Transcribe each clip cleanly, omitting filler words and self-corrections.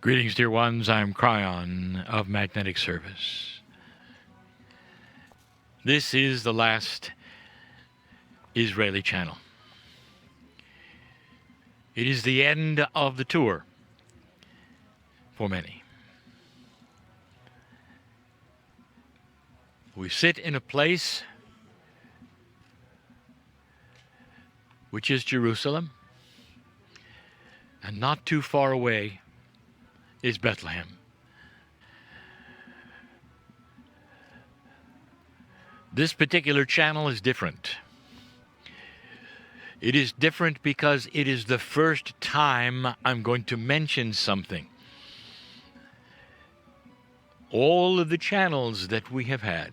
Greetings, dear ones. I'm Kryon of Magnetic Service. This is the last Israeli channel. It is the end of the tour for many. We sit in a place which is Jerusalem, and not too far away is Bethlehem. This particular channel is different. It is different because it is the first time I'm going to mention something. All of the channels that we have had,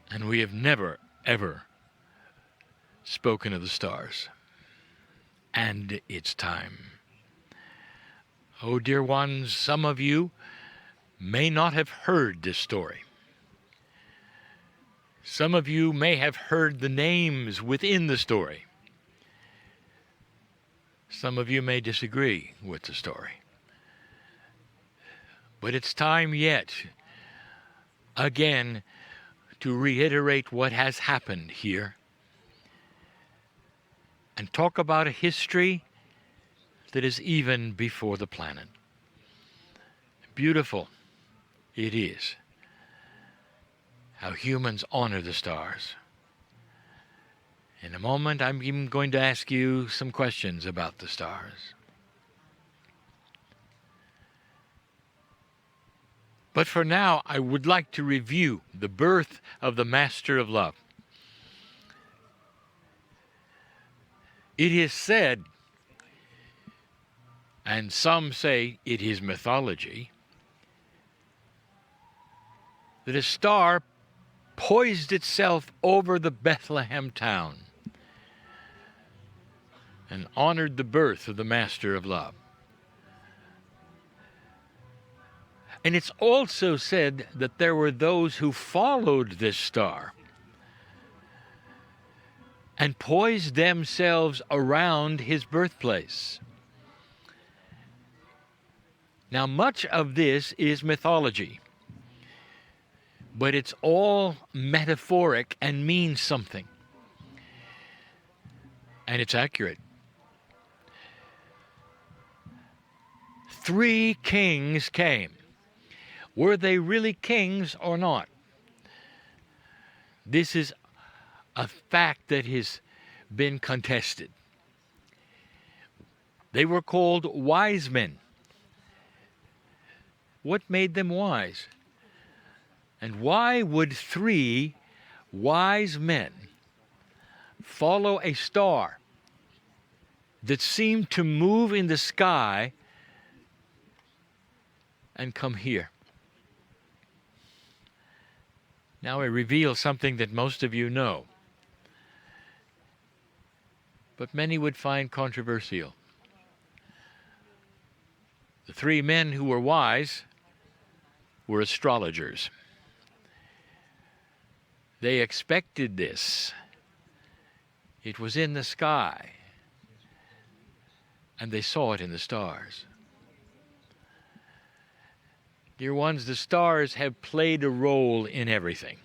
and we have never, ever spoken of the stars. And it's time. Oh, dear ones, some of you may not have heard this story. Some of you may have heard the names within the story. Some of you may disagree with the story. But it's time yet, again, to reiterate what has happened here and talk about a history that is even before the planet. Beautiful it is how humans honor the stars. In a moment, I'm even going to ask you some questions about the stars. But for now, I would like to review the birth of the Master of Love. It is said, and some say it is mythology, that a star poised itself over the Bethlehem town and honored the birth of the Master of Love. And it's also said that there were those who followed this star and poised themselves around his birthplace. Now, much of this is mythology, but it's all metaphoric and means something. And it's accurate. 3 kings came. Were they really kings or not? This is a fact that has been contested. They were called wise men. What made them wise? And why would 3 wise men follow a star that seemed to move in the sky and come here? Now I reveal something that most of you know, but many would find controversial. The 3 men who were wise were astrologers. They expected this. It was in the sky, and they saw it in the stars. Dear ones, the stars have played a role in everything.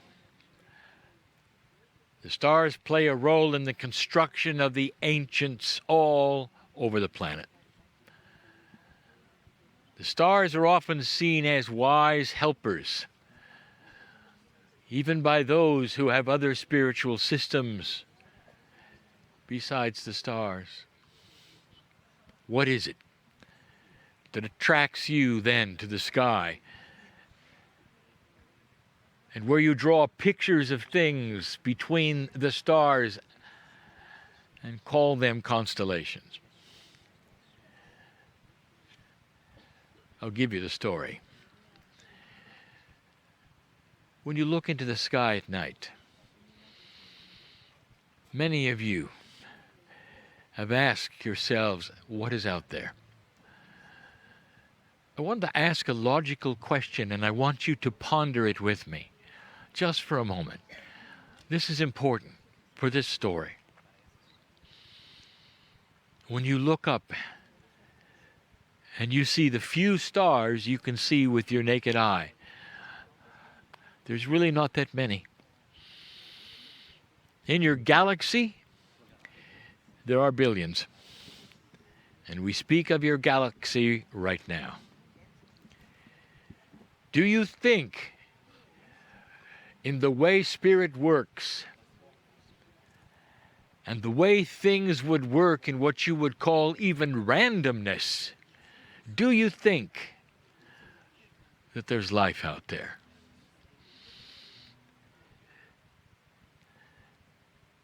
The stars play a role in the construction of the ancients all over the planet. The stars are often seen as wise helpers, even by those who have other spiritual systems besides the stars. What is it that attracts you then to the sky, and where you draw pictures of things between the stars and call them constellations? I'll give you the story. When you look into the sky at night, many of you have asked yourselves, what is out there? I want to ask a logical question, and I want you to ponder it with me, just for a moment. This is important for this story. When you look up and you see the few stars you can see with your naked eye. There's really not that many. In your galaxy, there are billions. And we speak of your galaxy right now. Do you think, in the way spirit works, and the way things would work in what you would call even randomness, do you think that there's life out there?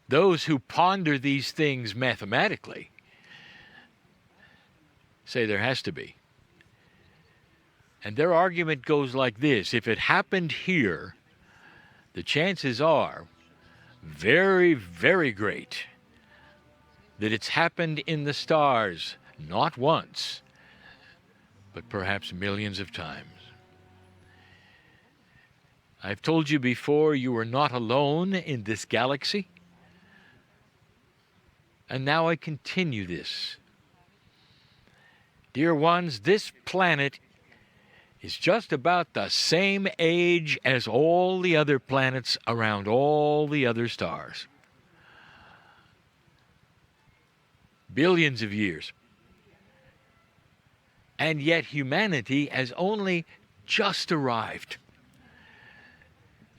Those who ponder these things mathematically say there has to be. And their argument goes like this: if it happened here, the chances are very, very great that it's happened in the stars, not once, but perhaps millions of times. I've told you before, you are not alone in this galaxy. And now I continue this. Dear ones, this planet is just about the same age as all the other planets around all the other stars. Billions of years. And yet humanity has only just arrived.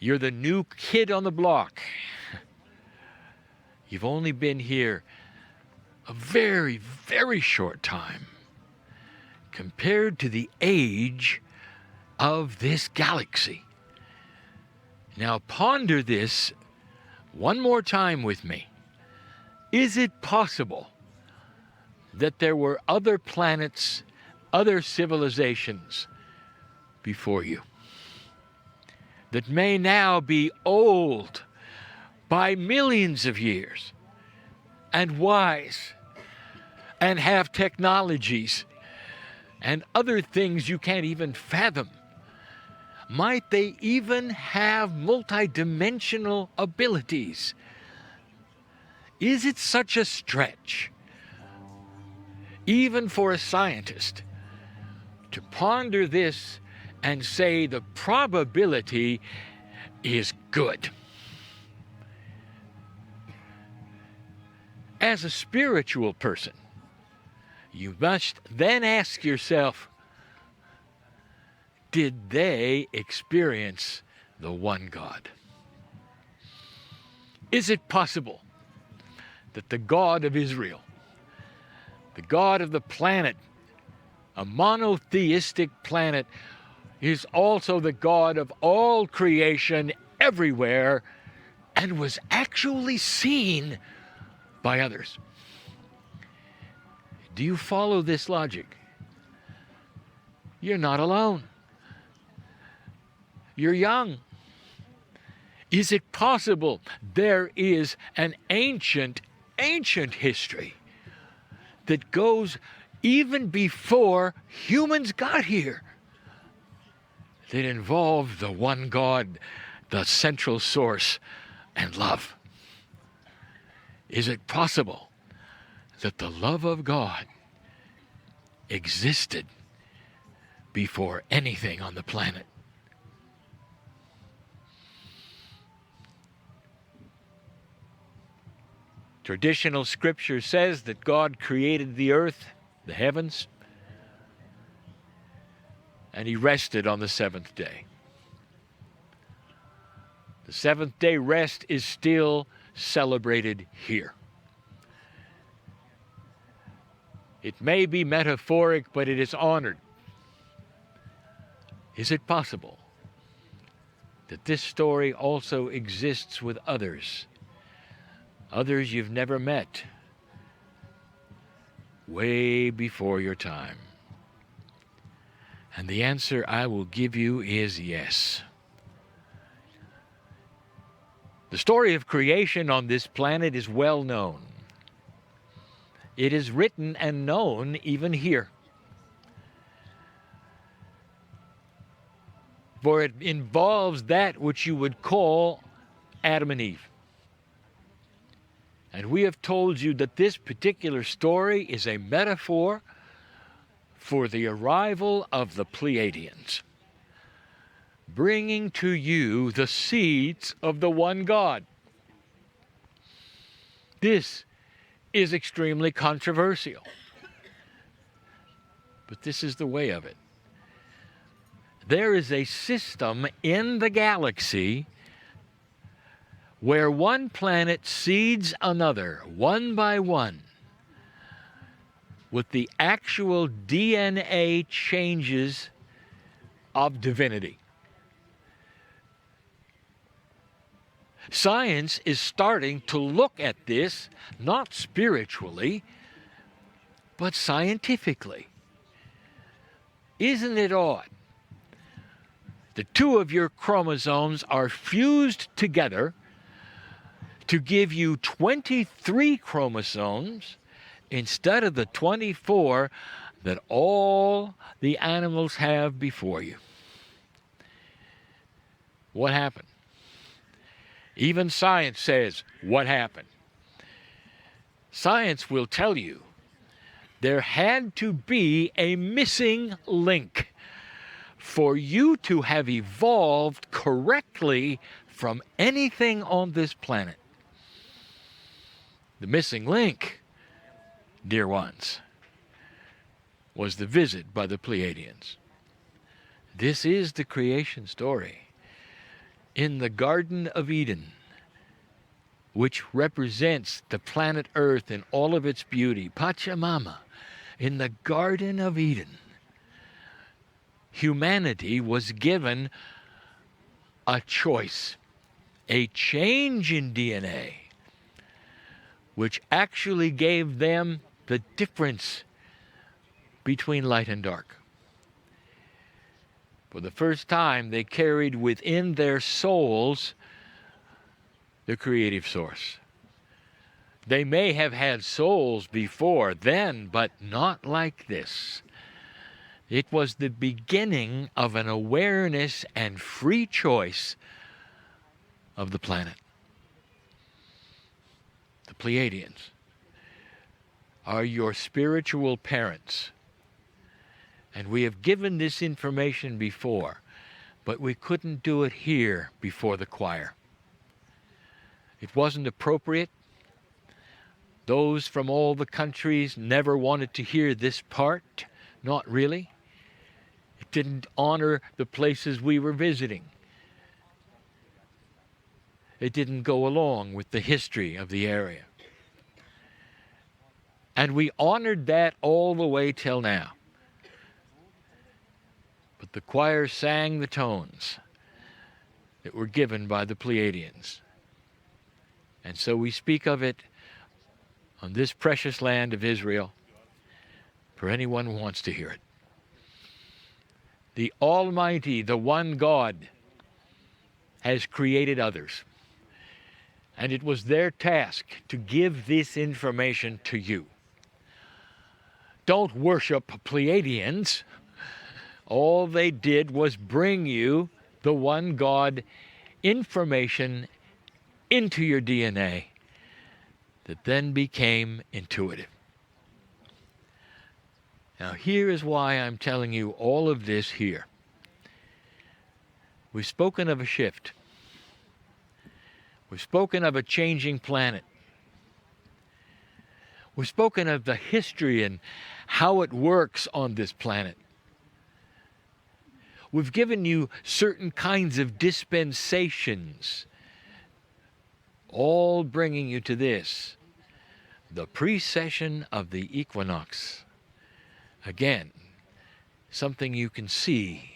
You're the new kid on the block. You've only been here a very, very short time compared to the age of this galaxy. Now ponder this one more time with me. Is it possible that there were other planets, other civilizations before you that may now be old by millions of years and wise and have technologies and other things you can't even fathom? Might they even have multidimensional abilities? Is it such a stretch, even for a scientist, to ponder this and say the probability is good? As a spiritual person, you must then ask yourself, did they experience the one God? Is it possible that the God of Israel, the God of the planet, a monotheistic planet, is also the God of all creation everywhere and was actually seen by others? Do you follow this logic? You're not alone. You're young. Is it possible there is an ancient history that goes even before humans got here, that involved the one God, the central source, and love? Is it possible that the love of God existed before anything on the planet? Traditional scripture says that God created the earth, the heavens, and he rested on the seventh day. The seventh day rest is still celebrated here. It may be metaphoric, but it is honored. Is it possible that this story also exists with others you've never met, way before your time? And the answer I will give you is yes. The story of creation on this planet is well known. It is written and known even here. For it involves that which you would call Adam and Eve. And we have told you that this particular story is a metaphor for the arrival of the Pleiadians, bringing to you the seeds of the one God. This is extremely controversial, but this is the way of it. There is a system in the galaxy where one planet seeds another, one by one, with the actual DNA changes of divinity. Science is starting to look at this, not spiritually, but scientifically. Isn't it odd? The two of your chromosomes are fused together to give you 23 chromosomes instead of the 24 that all the animals have before you. What happened? Even science says, what happened? Science will tell you there had to be a missing link for you to have evolved correctly from anything on this planet. The missing link, dear ones, was the visit by the Pleiadians. This is the creation story. In the Garden of Eden, which represents the planet Earth in all of its beauty, Pachamama, in the Garden of Eden, humanity was given a choice, a change in DNA, which actually gave them the difference between light and dark. For the first time, they carried within their souls the creative source. They may have had souls before then, but not like this. It was the beginning of an awareness and free choice of the planet. The Pleiadians are your spiritual parents. And we have given this information before, but we couldn't do it here before the choir. It wasn't appropriate. Those from all the countries never wanted to hear this part. Not really. It didn't honor the places we were visiting. It didn't go along with the history of the area. And we honored that all the way till now. But the choir sang the tones that were given by the Pleiadians. And so we speak of it on this precious land of Israel for anyone who wants to hear it. The Almighty, the one God, has created others. And it was their task to give this information to you. Don't worship Pleiadians. All they did was bring you the one God information into your DNA that then became intuitive. Now, here is why I'm telling you all of this here. We've spoken of a shift. We've spoken of a changing planet. We've spoken of the history and how it works on this planet. We've given you certain kinds of dispensations, all bringing you to this, the precession of the equinox. Again, something you can see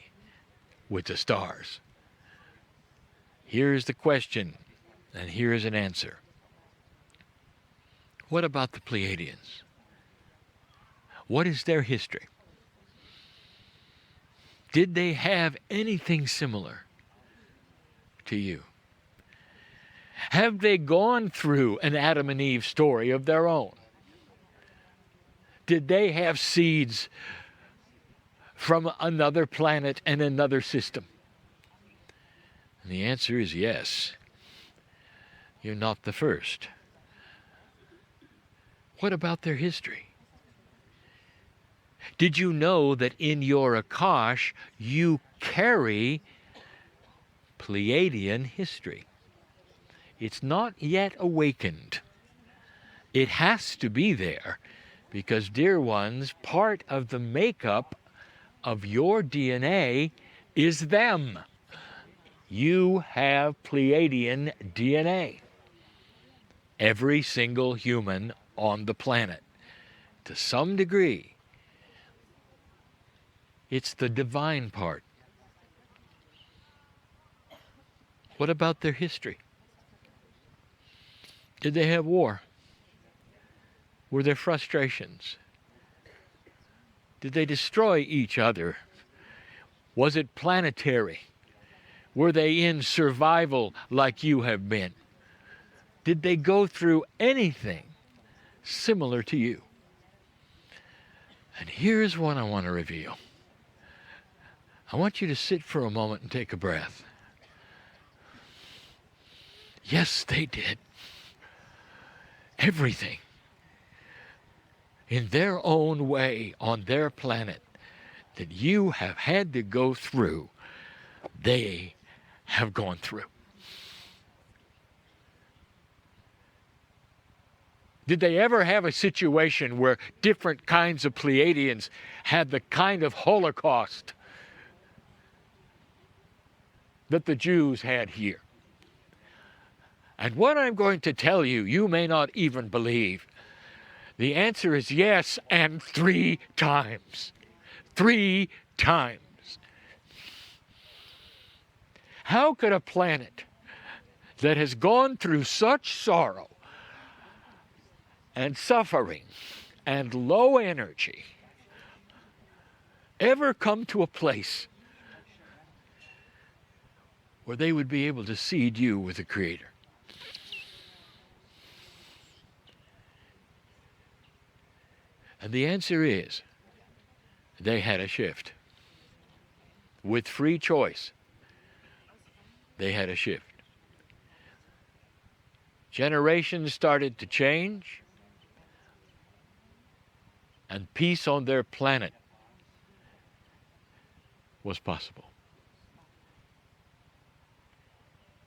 with the stars. Here's the question, and here's an answer. What about the Pleiadians? What is their history? Did they have anything similar to you? Have they gone through an Adam and Eve story of their own? Did they have seeds from another planet and another system? And the answer is yes. You're not the first. What about their history? Did you know that in your Akash you carry Pleiadian history? It's not yet awakened. It has to be there because, dear ones, part of the makeup of your DNA is them. You have Pleiadian DNA. Every single human on the planet, to some degree, it's the divine part. What about their history? Did they have war? Were there frustrations? Did they destroy each other? Was it planetary? Were they in survival like you have been? Did they go through anything similar to you? And here's what I want to reveal. I want you to sit for a moment and take a breath. Yes, they did. Everything. In their own way, on their planet, that you have had to go through, they have gone through. Did they ever have a situation where different kinds of Pleiadians had the kind of Holocaust that the Jews had here? And what I'm going to tell you, you may not even believe. The answer is yes, and 3 times. 3 times. How could a planet that has gone through such sorrow and suffering and low energy ever come to a place where they would be able to seed you with the Creator? And the answer is, they had a shift. With free choice, they had a shift. Generations started to change, and peace on their planet was possible.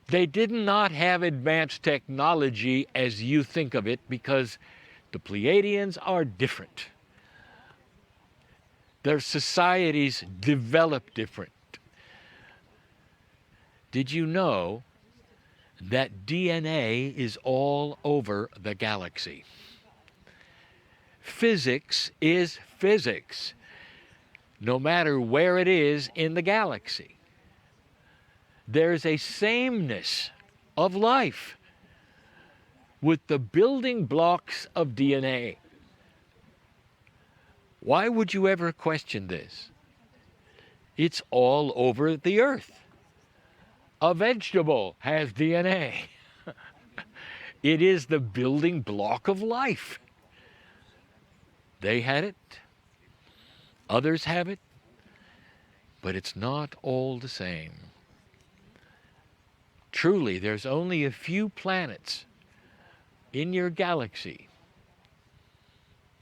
They did not have advanced technology as you think of it, because the Pleiadians are different. Their societies develop different. Did you know that DNA is all over the galaxy? Physics is physics, no matter where it is in the galaxy. There's a sameness of life with the building blocks of DNA. Why would you ever question this? It's all over the earth. A vegetable has DNA. It is the building block of life. They had it. Others have it. But it's not all the same. Truly, there's only a few planets in your galaxy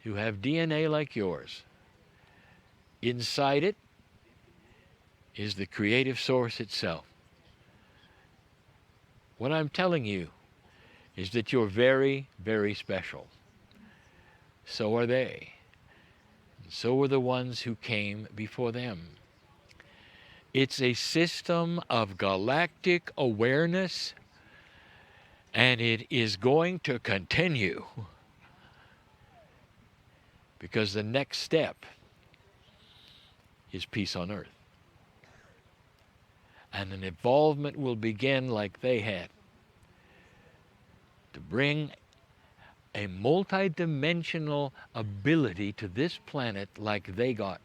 who have DNA like yours. Inside it is the creative source itself. What I'm telling you is that you're very, very special. So are they. And so are the ones who came before them. It's a system of galactic awareness, and it is going to continue, because the next step is peace on earth. And an involvement will begin like they had, to bring a multidimensional ability to this planet like they got.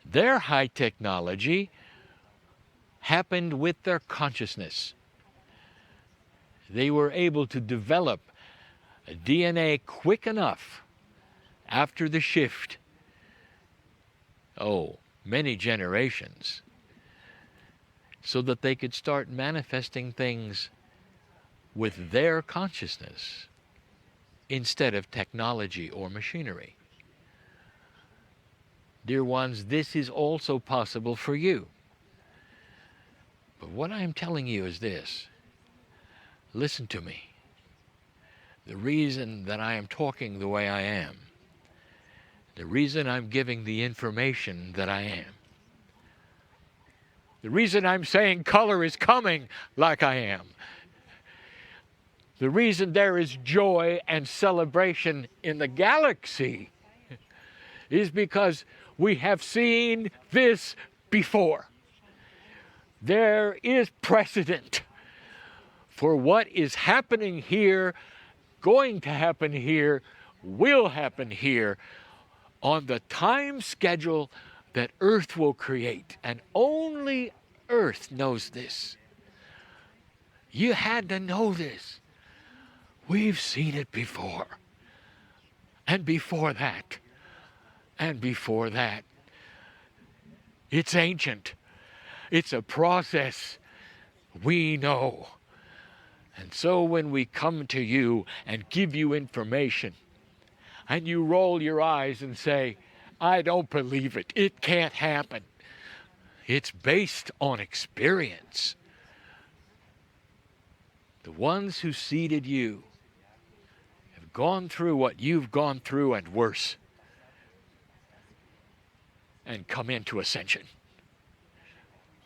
Their high technology happened with their consciousness. They were able to develop a DNA quick enough after the shift, many generations, so that they could start manifesting things with their consciousness instead of technology or machinery. Dear ones, this is also possible for you. But what I am telling you is this. Listen to me. The reason that I am talking the way I am, the reason I'm giving the information that I am, the reason I'm saying color is coming like I am, the reason there is joy and celebration in the galaxy is because we have seen this before. There is precedent for what is happening here, going to happen here, will happen here on the time schedule that Earth will create. And only Earth knows this. You had to know this. We've seen it before. And before that. And before that. It's ancient. It's a process we know. And so when we come to you and give you information, and you roll your eyes and say, I don't believe it. It can't happen. It's based on experience. The ones who seeded you have gone through what you've gone through and worse, and come into ascension.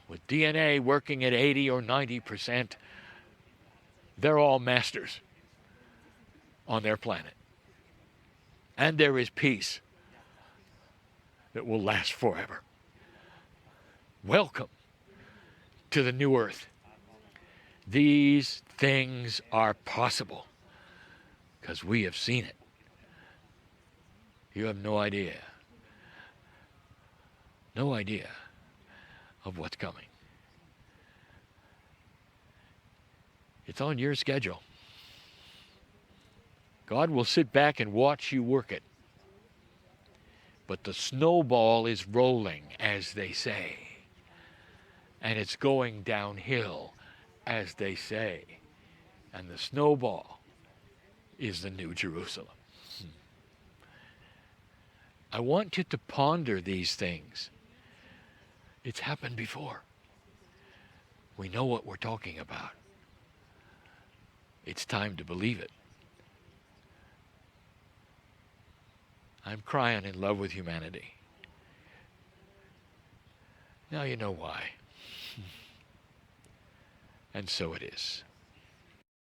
With DNA working at 80 or 90%, they're all masters on their planet. And there is peace that will last forever. Welcome to the new earth. These things are possible because we have seen it. You have no idea. No idea of what's coming. It's on your schedule. God will sit back and watch you work it. But the snowball is rolling, as they say. And it's going downhill, as they say. And the snowball is the New Jerusalem. I want you to ponder these things. It's happened before. We know what we're talking about. It's time to believe it. I'm Kryon in love with humanity. Now you know why. And so it is.